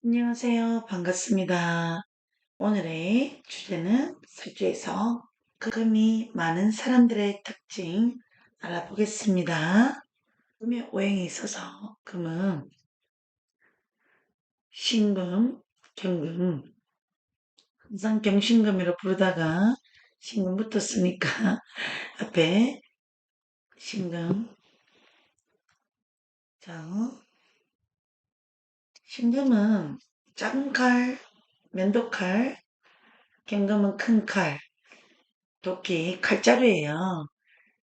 안녕하세요. 반갑습니다. 오늘의 주제는 사주에서 금이 많은 사람들의 특징 알아보겠습니다. 금의 오행에 있어서 금은 신금, 경금, 항상 경신금으로 부르다가 신금 붙었으니까 앞에 신금. 자, 신금은 작은 칼, 면도칼, 경금은 큰 칼, 도끼, 칼자루예요.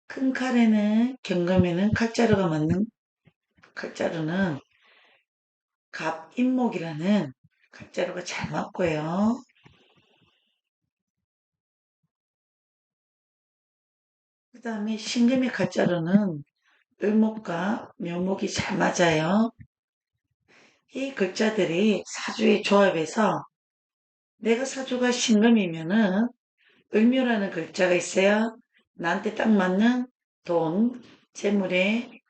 큰 칼에는 경금에는 칼자루가 맞는 칼자루는 갑인목이라는 칼자루가 잘 맞고요. 그 다음에 신금의 칼자루는 을목과 묘목이 잘 맞아요. 이 글자들이 사주의 조합에서 내가 사주가 신금이면은 을묘라는 글자가 있어요. 나한테 딱 맞는 돈, 재물의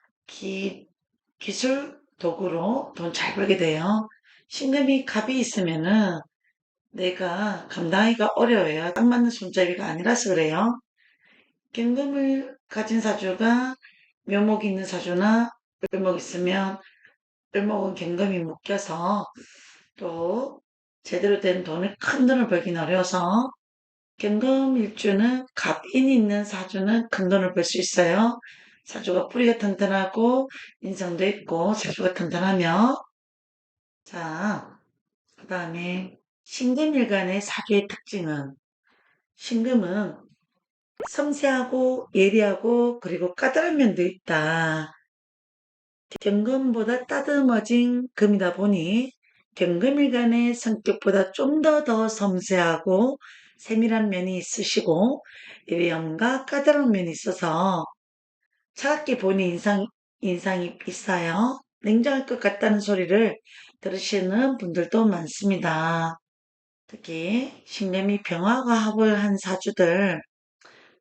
기술, 도구로 돈 잘 벌게 돼요. 신금이 갑이 있으면은 내가 감당하기가 어려워요. 딱 맞는 손잡이가 아니라서 그래요. 경금을 가진 사주가 묘목이 있는 사주나 을목 있으면 을목은 경금이 묶여서 또 제대로 된 돈을 큰 돈을 벌긴 어려워서 경금 일주는 갑인이 있는 사주는 큰 돈을 벌 수 있어요. 사주가 뿌리가 튼튼하고 인성도 있고 사주가 튼튼하며 자, 그 다음에 신금일간의 사주의 특징은 신금은 섬세하고 예리하고 그리고 까다로운 면도 있다. 경금보다 따듬어진 금이다 보니 경금일간의 성격보다 좀 더 섬세하고 세밀한 면이 있으시고 예리함과 까다로운 면이 있어서 차갑게 보니 인상이 있어요. 냉정할 것 같다는 소리를 들으시는 분들도 많습니다. 특히 신금이 병화가 합을 한 사주들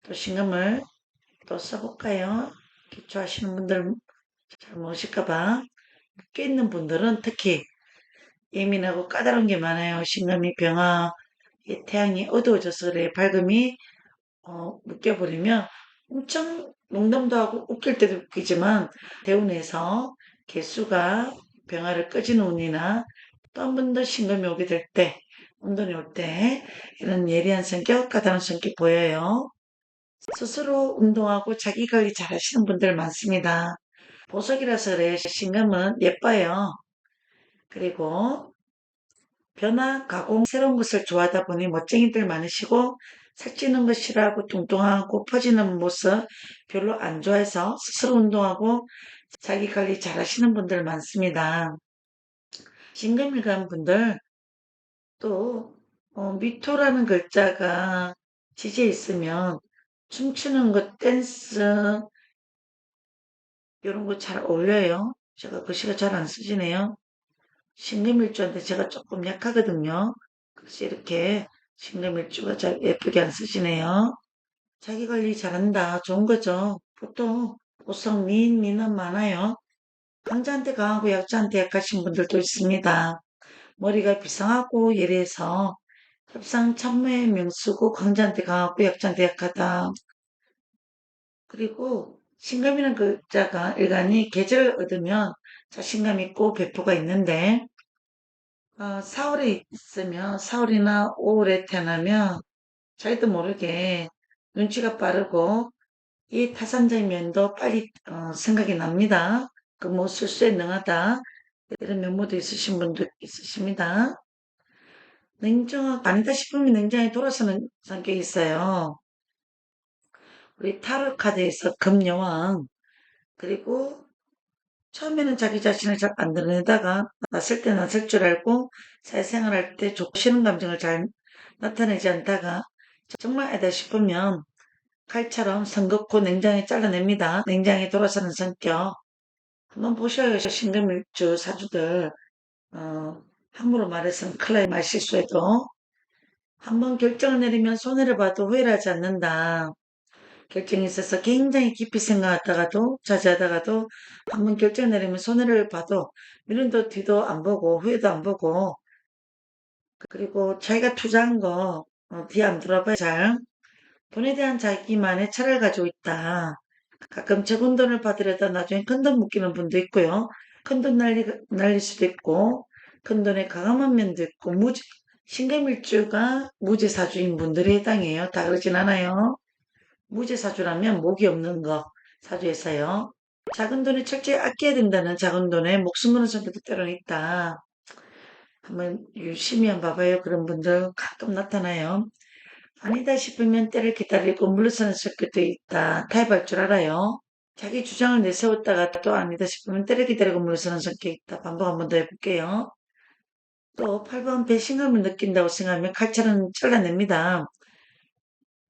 또 신금을 또 써볼까요? 기초하시는 분들 잘 모르실까봐 껴있는 분들은 특히 예민하고 까다로운 게 많아요. 신금이 병화 태양이 어두워져서 그래 밝음이 묶여버리면 엄청 농담도 하고 웃길 때도 웃기지만 대운에서 개수가 병화를 꺼지는 운이나 또 한 번 더 신금이 오게 될 때, 운동이 올 때 이런 예리한 성격, 까다로운 성격 보여요. 스스로 운동하고 자기 관리 잘 하시는 분들 많습니다. 보석이라서 그래요. 신금은 예뻐요. 그리고 변화, 가공, 새로운 것을 좋아하다 보니 멋쟁이들 많으시고 살찌는 것 싫어하고 뚱뚱하고 퍼지는 모습 별로 안 좋아해서 스스로 운동하고 자기 관리 잘 하시는 분들 많습니다. 신금일간 분들 또 미토라는 글자가 지지에 있으면 춤추는 것, 댄스 이런 거 잘 어울려요. 제가 글씨가 잘 안 쓰지네요. 신금일주한테 제가 조금 약하거든요. 글씨 이렇게 신금일주가 잘 예쁘게 안 쓰시네요. 자기 관리 잘한다. 좋은 거죠. 보통 보성 미인 미남 많아요. 강자한테 강하고 약자한테 약하신 분들도 있습니다. 머리가 비상하고 예리해서 협상 참모의 명수고 강자한테 강하고 약자한테 약하다. 그리고 신금이라는 글자가 일간이 계절을 얻으면 자신감 있고 배포가 있는데 4월에 있으면 4월이나 5월에 태어나면 자기도 모르게 눈치가 빠르고 이 타산적인 면도 빨리 생각이 납니다. 그 뭐 술수에 능하다 이런 면모도 있으신 분도 있으십니다. 냉정하고 아니다 싶으면 냉정히 돌아서는 성격이 있어요. 우리 타로 카드에서 금여왕 그리고 처음에는 자기 자신을 잘 안 드러내다가 낯설 때 낯설 줄 알고 사회생활할 때 좋고 싫은 감정을 잘 나타내지 않다가 정말 애다 싶으면 칼처럼 성급고 냉장에 잘라냅니다. 냉장에 돌아서는 성격. 한번 보셔요. 신금일주 사주들. 함부로 말해서는 큰일 나요. 말실수해도. 한번 결정을 내리면 손해를 봐도 후회를 하지 않는다. 결정이 있어서 굉장히 깊이 생각하다가도 자제하다가도 한번 결정 내리면 손해를 봐도 미련도 뒤도 안 보고 후회도 안 보고 그리고 자기가 투자한 거 뒤 안 돌아봐야 잘 돈에 대한 자기만의 철학을 가지고 있다. 가끔 적은 돈을 받으려다 나중에 큰 돈 묶이는 분도 있고요. 큰 돈 날릴 수도 있고 큰 돈에 강함한 면도 있고 신금일주가 무지사주인 분들에 해당해요. 다 그러진 않아요. 무지사주라면 목이 없는 거 사주에서요. 작은 돈에 철저히 아껴야 된다는 작은 돈에 목숨 거는 성격도 때로는 있다. 한번 유심히 한번 봐봐요. 그런 분들 가끔 나타나요. 아니다 싶으면 때를 기다리고 물러서는 성격도 있다. 타협할 줄 알아요. 자기 주장을 내세웠다가 또 아니다 싶으면 때를 기다리고 물러서는 성격이 있다. 반복 한번 더 해볼게요. 또 8번 배신감을 느낀다고 생각하면 칼처럼 잘라냅니다.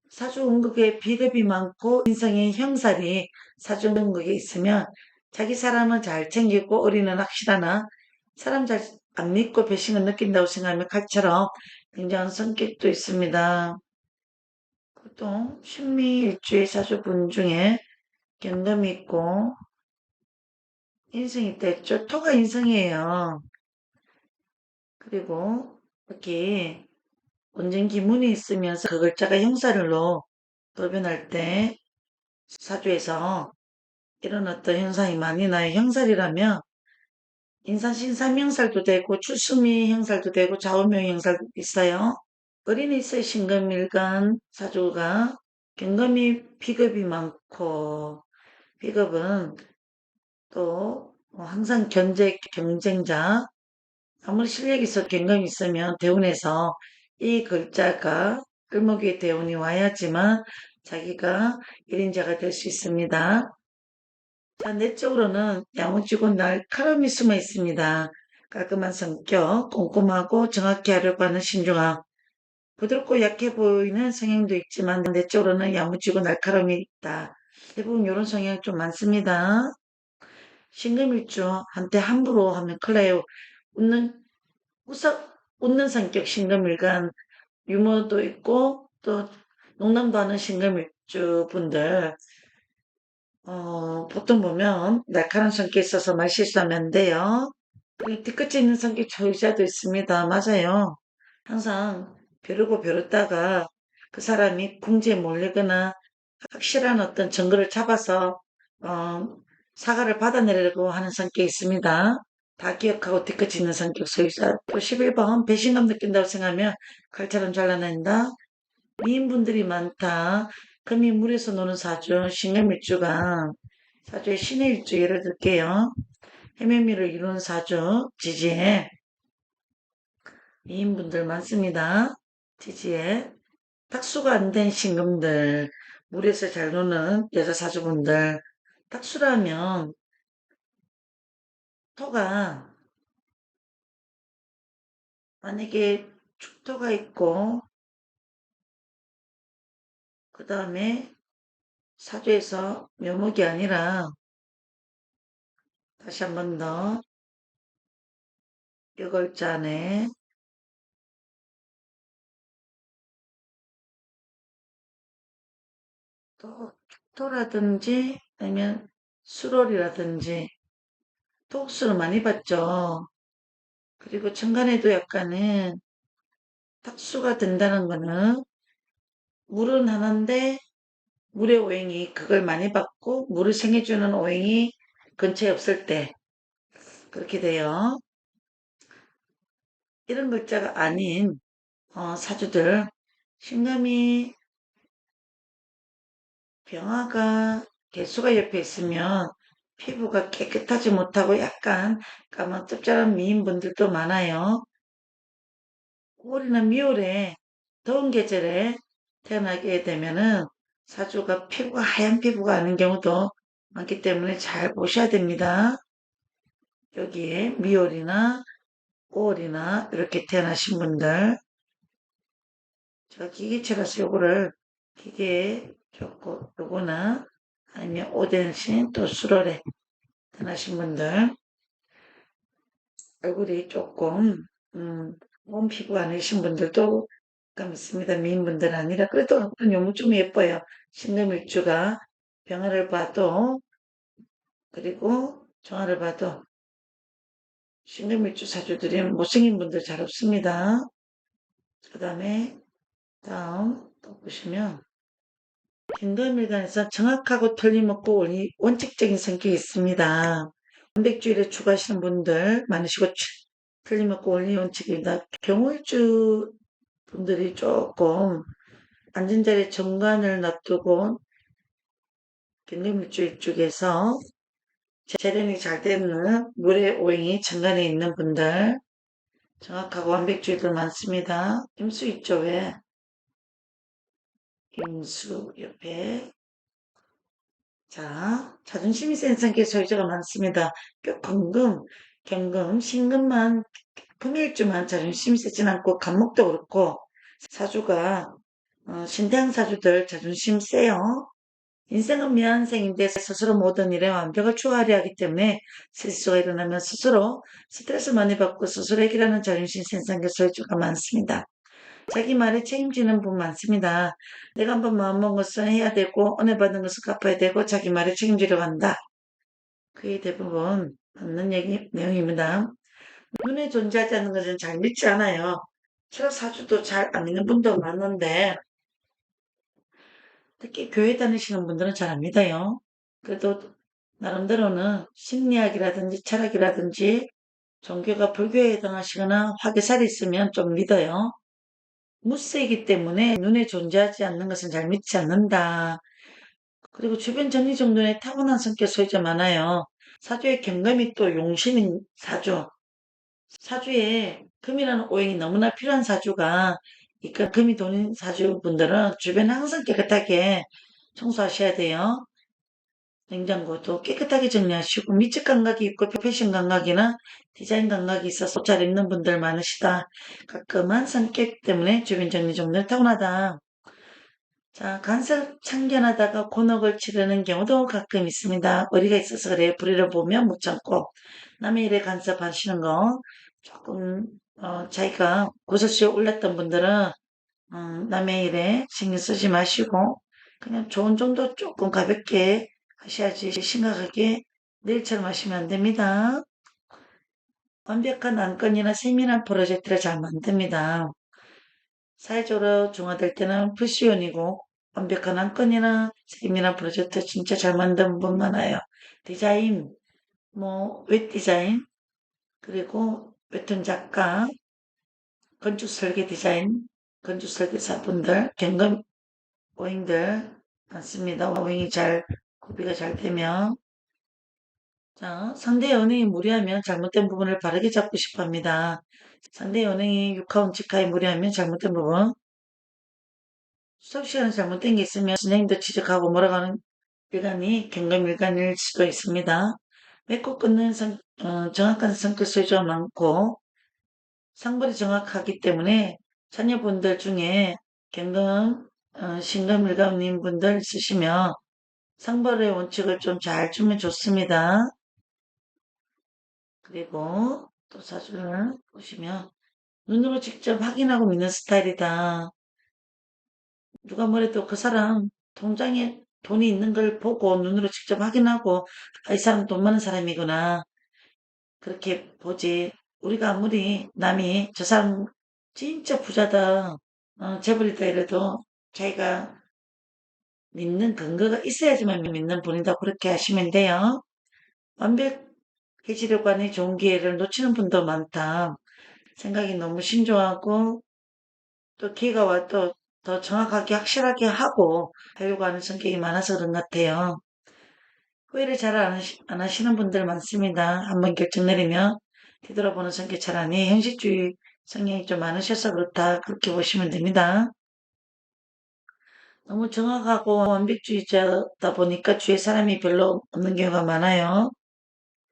사주 운극에 비겁이 많고 인성의 형살이 사주 운극에 있으면 자기 사람은 잘 챙기고 어리는 확실하나 사람 잘 안 믿고 배신을 느낀다고 생각하면 칼처럼 굉장한 성격도 있습니다. 보통 신미일주의 사주분 중에 경금이 있고 인성이 있다 했죠. 토가 인성이에요. 그리고 이렇게 운전기문이 있으면서 그 글자가 형살로 돌변할 때 사주에서 이런 어떤 현상이 많이 나요. 형살이라면 인산신삼 형살도 되고 출수미 형살도 되고 좌우명 형살도 있어요. 어린이 있어요. 신금일간 사주가 경금이 비겁이 많고 비겁은 또 항상 경쟁자 아무리 실력이 있어 경험이 있으면 대운에서 이 글자가 을목 위에 대운이 와야지만 자기가 1인자가 될 수 있습니다. 자, 내적으로는 야무지고 날카로움이 숨어 있습니다. 깔끔한 성격, 꼼꼼하고 정확히 하려고 하는 신중함, 부드럽고 약해 보이는 성향도 있지만 내적으로는 야무지고 날카로움이 있다. 대부분 이런 성향이 좀 많습니다. 신금일주 한테 함부로 하면 큰일 나요. 웃는 웃는 성격 신금일간 유머도 있고 또 농담도 하는 신금일주 분들 보통 보면 날카로운 성격이 있어서 말 실수하면 안 돼요. 그리고 뒤끝이 있는 성격 소유자도 있습니다. 맞아요. 항상 벼르고 벼르다가 그 사람이 궁지에 몰리거나 확실한 어떤 증거를 잡아서 어, 사과를 받아내려고 하는 성격이 있습니다. 다 기억하고 뒤끝이 있는 성격 소유자. 또 11번 배신감 느낀다고 생각하면 칼처럼 잘라낸다. 미인분들이 많다. 금이 물에서 노는 사주, 신금일주가 사주의 신의 일주 예를 들게요. 해매미를 이루는 사주, 지지에 미인분들 많습니다. 지지에 탁수가 안 된 신금들, 물에서 잘 노는 여자 사주분들, 탁수라면 토가 만약에 축토가 있고 그 다음에 사주에서 묘목이 아니라 다시 한 번 더 여걸자 안에 또 축토라든지 아니면 수월이라든지 토국수를 많이 봤죠. 그리고 천간에도 약간은 탁수가 된다는 거는 물은 하나인데 물의 오행이 그걸 많이 받고 물을 생해주는 오행이 근처에 없을 때 그렇게 돼요. 이런 글자가 아닌 사주들 신금이 병화가 개수가 옆에 있으면 피부가 깨끗하지 못하고 약간 까만 짭짤한 미인분들도 많아요. 5월이나 미월에 더운 계절에 태어나게 되면은 사주가 피부가 하얀 피부가 아닌 경우도 많기 때문에 잘 보셔야 됩니다. 여기에 미월이나 5월이나 이렇게 태어나신 분들 제가 기계치라서 요거를 기계에 좋고 요거나 아니면 오덴신 또 수월에 태어나신 분들 얼굴이 조금 몸 피부가 아니신 분들도 감 있습니다. 미인분들 아니라. 그래도 너무 좀 예뻐요. 신금일주가 병화를 봐도, 그리고 정화를 봐도 신금일주 사주들이 못생긴 분들 잘 없습니다. 그 다음에 다음 또 보시면 김도밀관에서 정확하고 틀림없고 원칙적인 성격이 있습니다. 원백주의를 추구하시는 분들 많으시고 틀림없고 원리 원칙입니다. 경월주 분들이 조금 앉은 자리에 정관을 놔두고 김도밀주 쪽에서 재련이 잘 되는 물의 오행이 정관에 있는 분들 정확하고 완벽주의들 많습니다. 임수 있죠 왜? 임수 옆에 자, 자존심이 센 성격 소유자가 많습니다. 금금, 경금, 신금만, 금일주만 자존심이 세진 않고 간목도 그렇고 사주가 신대항 사주들 자존심 세요. 인생은 미완생인데 스스로 모든 일에 완벽을 추구하려 하기 때문에 실수가 일어나면 스스로 스트레스 많이 받고 스스로 해결하는 자존심 센 성격 소유자가 많습니다. 자기 말에 책임지는 분 많습니다. 내가 한번 마음먹은 것은 해야 되고 은혜 받은 것은 갚아야 되고 자기 말에 책임지려고 한다. 그게 대부분 맞는 내용입니다. 눈에 존재하지 않는 것은 잘 믿지 않아요. 철학 사주도 잘 안 믿는 분도 많은데 특히 교회 다니시는 분들은 잘 안 믿어요. 그래도 나름대로는 심리학이라든지 철학이라든지 종교가 불교에 해당하시거나 화개살이 있으면 좀 믿어요. 무쇠이기 때문에 눈에 존재하지 않는 것은 잘 믿지 않는다. 그리고 주변 정리정돈에 타고난 성격 소유자 많아요. 사주의 경금이 또 용신인 사주. 사주에 금이라는 오행이 너무나 필요한 사주가 금이 돈인 사주분들은 주변 항상 깨끗하게 청소하셔야 돼요. 냉장고도 깨끗하게 정리하시고 미적 감각이 있고 패션 감각이나 디자인 감각이 있어서 옷 잘 입는 분들 많으시다. 가끔한 성격 때문에 주변 정리정돈이 타고나다. 자, 간섭 참견하다가 곤혹을 치르는 경우도 가끔 있습니다. 의리가 있어서 그래요. 불의를 보면 못 참고 남의 일에 간섭하시는 거 조금 자기가 고소시에 올랐던 분들은 남의 일에 신경 쓰지 마시고 그냥 좋은 정도 조금 가볍게 하셔야지 심각하게 내일처럼 하시면 안 됩니다. 완벽한 안건이나 세밀한 프로젝트를 잘 만듭니다. 사회적으로 중화될 때는 프시온이고 완벽한 안건이나 세밀한 프로젝트 진짜 잘 만든 분 많아요. 디자인, 웹 디자인, 그리고 웹툰 작가, 건축 설계 디자인, 건축 설계사분들, 경금 오행들 많습니다. 오행이 잘 구비가 잘 되면 자, 상대 연예인이 무리하면 잘못된 부분을 바르게 잡고 싶어 합니다. 상대 연예인이 육하원 직하에 무리하면 잘못된 부분 수업 시간에 잘못된 게 있으면 선생님도 지적하고 몰아가는 일간이 경감일간일 수도 있습니다. 맺고 끊는 정확한 성격 소유가 많고 상벌이 정확하기 때문에 자녀분들 중에 경금, 신금일간님 분들 쓰시면 상벌의 원칙을 좀 잘 주면 좋습니다. 그리고 또 사주를 보시면 눈으로 직접 확인하고 믿는 스타일이다. 누가 뭐래도 그 사람 통장에 돈이 있는 걸 보고 눈으로 직접 확인하고 이 사람 돈 많은 사람이구나. 그렇게 보지. 우리가 아무리 남이 저 사람 진짜 부자다. 재벌이다 이래도 자기가 믿는 근거가 있어야지만 믿는 분이다. 그렇게 하시면 돼요. 완벽해지려고 하는 좋은 기회를 놓치는 분도 많다. 생각이 너무 신중하고 또 기회가 와도 더 정확하게 확실하게 하고 하려고 하는 성격이 많아서 그런 것 같아요. 후회를 잘 안 하시는 분들 많습니다. 한번 결정 내리면 뒤돌아보는 성격 잘하니 현실주의 성향이 좀 많으셔서 그렇다. 그렇게 보시면 됩니다. 너무 정확하고 완벽주의자다 보니까 주위에 사람이 별로 없는 경우가 많아요.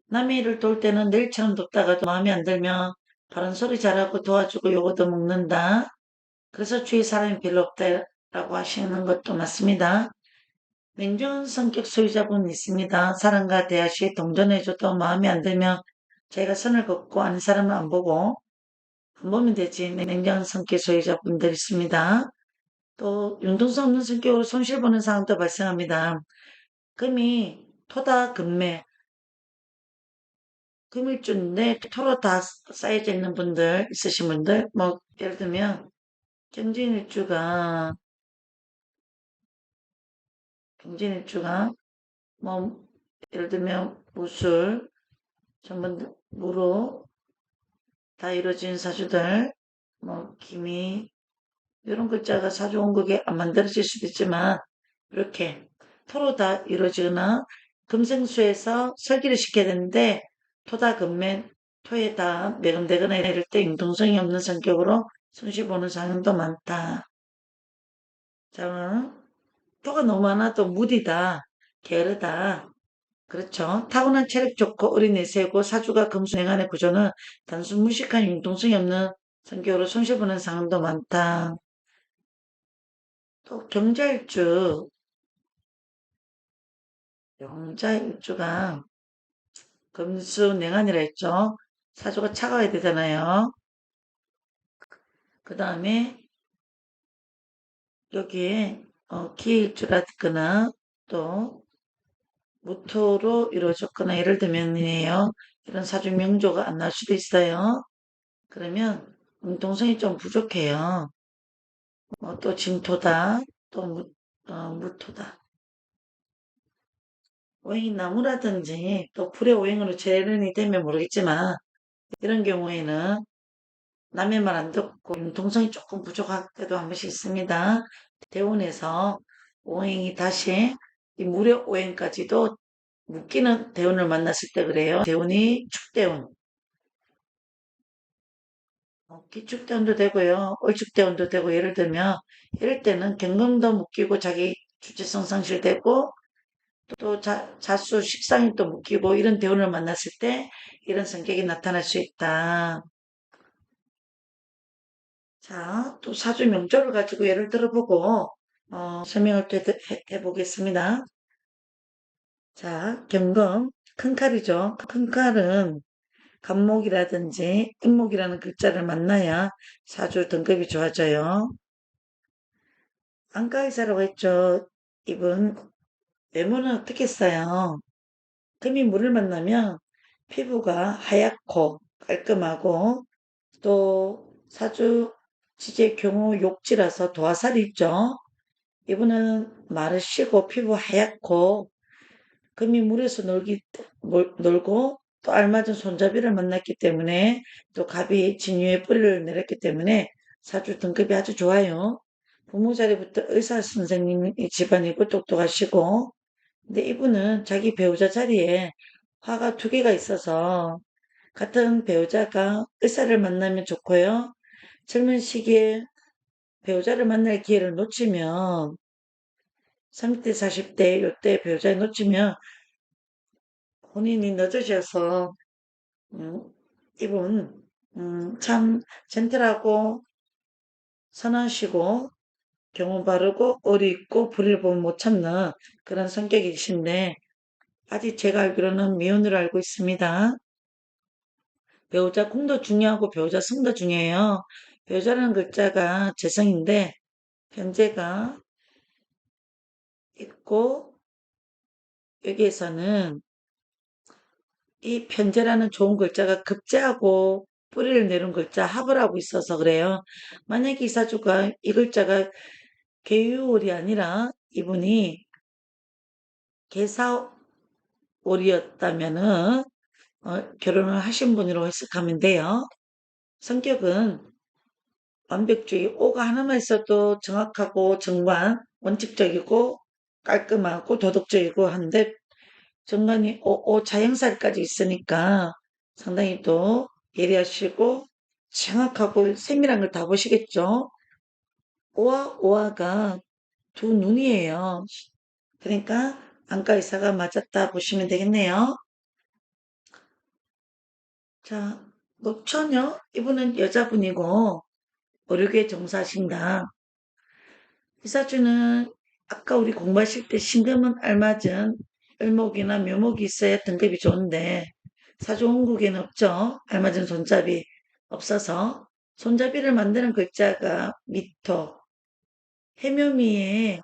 남의 일을 도울 때는 내일처럼 돕다가도 마음에 안 들면 바른 소리 잘하고 도와주고 요거도 먹는다. 그래서 주위에 사람이 별로 없다라고 하시는 것도 맞습니다. 냉정한 성격 소유자분 있습니다. 사람과 대화 시에 동전해줘도 마음에 안 들면 자기가 선을 긋고 아는 사람은 안 보고 안 보면 되지. 냉정한 성격 소유자분들 있습니다. 또 융통성 없는 성격으로 손실보는 상황도 발생합니다. 금이 토다 금매, 금일주인데 토로 다 쌓여져 있는 분들, 있으신 분들, 뭐 예를 들면 경진일주가 경진일주가 뭐 예를 들면 무술, 전부 무로 다 이루어진 사주들, 뭐 기미 이런 글자가 사주 원국에 안 만들어질 수도 있지만 이렇게 토로 다 이루어지거나 금생수에서 설기를 시켜야 되는데 토다 금매 토에 다 매금되거나 이럴 때 융통성이 없는 성격으로 손실 보는 상황도 많다. 자, 토가 너무 많아도 무디다, 게으르다. 그렇죠. 타고난 체력 좋고 어린 내세고 사주가 금수냉간의 구조는 단순 무식한 융통성이 없는 성격으로 손실보는 상황도 많다. 또 경자일주가 금수냉간이라 했죠. 사주가 차가워야 되잖아요. 그 다음에 여기에 기일주라거나 또 무토로 이루어졌거나 예를 들면이에요. 이런 사주 명조가 안 날 수도 있어요. 그러면 융통성이 좀 부족해요. 또 진토다, 또 무토다. 오행이 나무라든지 또 불의 오행으로 재련이 되면 모르겠지만 이런 경우에는 남의 말 안 듣고 융통성이 조금 부족할 때도 한 번씩 있습니다. 대운에서 오행이 다시 이 무의 오행까지도 묶이는 대운을 만났을 때 그래요. 대운이 축대운, 기축대운도 되고요. 얼축대운도 되고 예를 들면 이럴 때는 경금도 묶이고 자기 주체성 상실되고 또 자수 식상이 또 묶이고 이런 대운을 만났을 때 이런 성격이 나타날 수 있다. 자, 또 사주 명조를 가지고 예를 들어보고 설명을 또 해보겠습니다. 자, 경금 큰 칼이죠. 큰 칼은 간목이라든지 인목이라는 글자를 만나야 사주 등급이 좋아져요. 안과의사라고 했죠. 이분 외모는 어떻겠어요? 금이 물을 만나면 피부가 하얗고 깔끔하고 또 사주 지지의 경우 욕지라서 도화살이 있죠. 이분은 마르시고 피부 하얗고 금이 물에서 놀고 또 알맞은 손잡이를 만났기 때문에 또 갑이 진유의 뿌리를 내렸기 때문에 사주 등급이 아주 좋아요. 부모 자리부터 의사 선생님 집안이고 똑똑하시고 근데 이분은 자기 배우자 자리에 화가 두 개가 있어서 같은 배우자가 의사를 만나면 좋고요. 젊은 시기에 배우자를 만날 기회를 놓치면 30대, 40대 이때 배우자를 놓치면 혼인이 늦어져서 음, 이분 참 젠틀하고 선하시고 경험 바르고 어리 있고 불의를 보면 못 참는 그런 성격이신데 아직 제가 알기로는 미혼으로 알고 있습니다. 배우자 궁도 중요하고 배우자 승도 중요해요. 배우자라는 글자가 재성인데 현재가 있고 여기에서는 이 편재라는 좋은 글자가 급제하고 뿌리를 내린 글자 합을 하고 있어서 그래요. 만약에 이 사주가 이 글자가 계유월이 아니라 이분이 계사월이었다면은 결혼을 하신 분으로 해석하면 돼요. 성격은 완벽주의, 오가 하나만 있어도 정확하고 정관, 원칙적이고 깔끔하고 도덕적이고 한데 정관이 자영살까지 있으니까 상당히 또 예리하시고 정확하고 세밀한 걸 다 보시겠죠. 오와 오화가 두 눈이에요. 그러니까 안과 의사가 맞았다 보시면 되겠네요. 자, 노처녀 이분은 여자분이고 의료계 종사하신다. 이사주는 아까 우리 공부하실 때 신금은 알맞은 을목이나 묘목이 있어야 등급이 좋은데 사주 원국에는 없죠. 알맞은 손잡이 없어서 손잡이를 만드는 글자가 미터, 해묘미에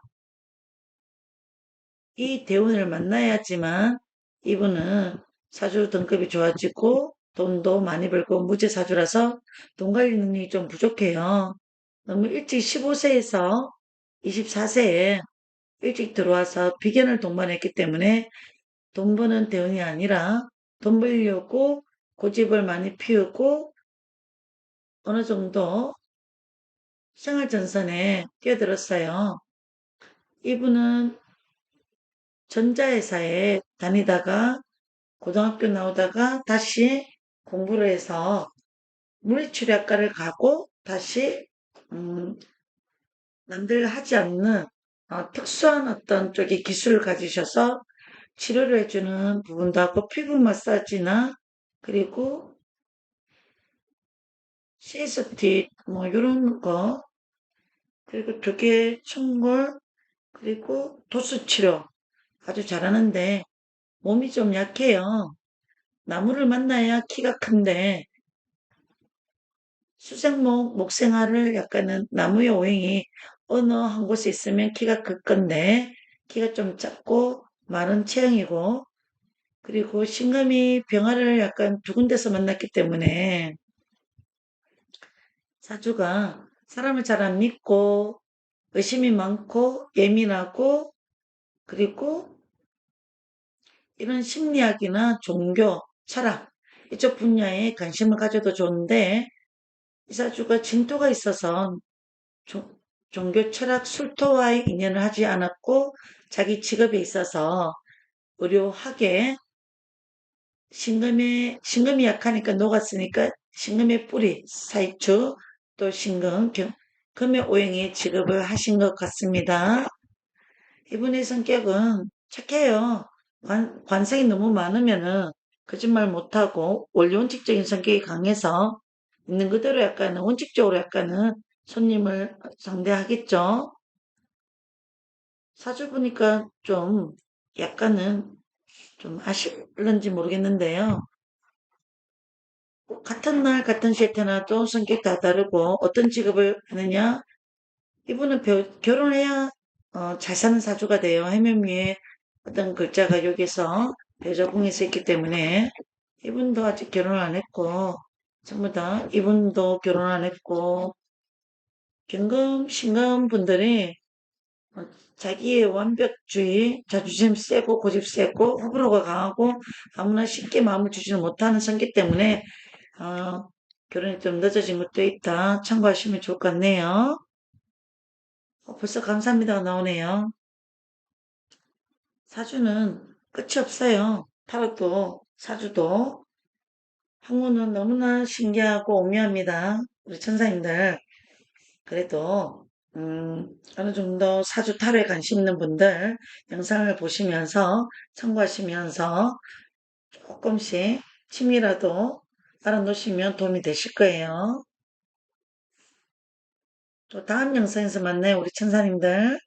이 대운을 만나야지만 이분은 사주 등급이 좋아지고 돈도 많이 벌고 무제사주라서 돈 관리 능력이 좀 부족해요. 너무 일찍 15세에서 24세에 일찍 들어와서 비견을 동반했기 때문에 돈 버는 대운이 아니라 돈 벌려고 고집을 많이 피우고 어느 정도 생활전선에 뛰어들었어요. 이분은 전자회사에 다니다가 고등학교 나오다가 다시 공부를 해서 물리치료학과를 가고 다시 음, 남들 하지 않는 특수한 어떤 쪽의 기술을 가지셔서 치료를 해주는 부분도 하고 피부 마사지나 그리고 시스티 뭐 이런 거 그리고 조개 청골 그리고 도수 치료 아주 잘하는데 몸이 좀 약해요. 나무를 만나야 키가 큰데 수생목, 목생활을 약간은 나무의 오행이 어느 한 곳에 있으면 키가 클 건데 키가 좀 작고 마른 체형이고 그리고 신금이 병화를 약간 두 군데서 만났기 때문에 사주가 사람을 잘 안 믿고 의심이 많고 예민하고 그리고 이런 심리학이나 종교, 철학 이쪽 분야에 관심을 가져도 좋은데 이 사주가 진토가 있어서 종, 종교, 철학, 술토와의 인연을 하지 않았고 자기 직업에 있어서 의료학에 신금이 약하니까 녹았으니까 신금의 뿌리, 사이추, 또 신금, 금의 오행의 직업을 하신 것 같습니다. 이분의 성격은 착해요. 관성이 너무 많으면은 거짓말 못하고 원리원칙적인 성격이 강해서 있는 그대로 약간은 원칙적으로 약간은 손님을 상대하겠죠. 사주 보니까 좀 약간은 좀 아실런지 모르겠는데요. 같은 날 같은 시에 태어나도 성격 다 다르고 어떤 직업을 하느냐 이분은 결혼해야 잘 사는 사주가 돼요. 해면위에 어떤 글자가 여기서 배조궁에서 있기 때문에 이분도 아직 결혼 안 했고 전부 다 이분도 결혼 안 했고 경금 신금 분들이 어, 자기의 완벽주의, 자존심 세고 고집 세고 호불호가 강하고 아무나 쉽게 마음을 주지는 못하는 성격 때문에 어, 결혼이 좀 늦어진 것도 있다. 참고하시면 좋을 것 같네요. 벌써 감사합니다가 나오네요. 사주는 끝이 없어요. 타로도 사주도 학문은 너무나 신기하고 오묘합니다. 우리 천사님들 그래도 어느 정도 사주 타로에 관심 있는 분들 영상을 보시면서 참고하시면서 조금씩 취미라도 알아놓으시면 도움이 되실 거예요. 또 다음 영상에서 만나요, 우리 천사님들.